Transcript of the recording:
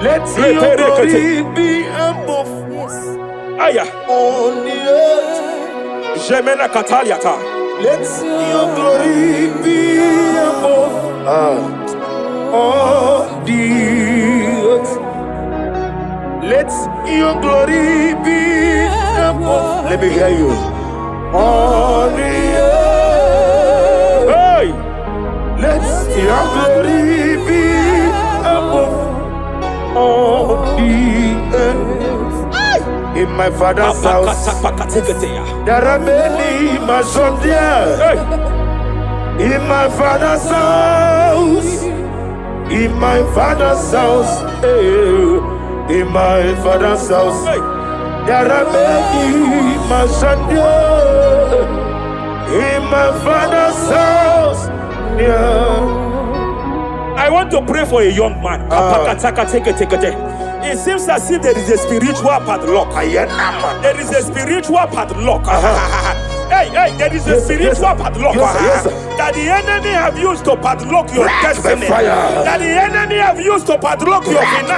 Let your glory be above Aya. on the earth. Jemena kataliata. Let your glory be above on the earth. Let your glory be above. Let me hear you. On the earth. Hey. Let your glory be above on the earth. In my father's house, there are many mansions there. In my father's house, in my father's house, in my father's house, there are many mansions there. In my father's house, I want to pray for a young man. It seems as if there is a spiritual padlock. There is a spiritual padlock. Hey, there is a spiritual padlock that the enemy have used to padlock your destiny. That the enemy have used to padlock your finances.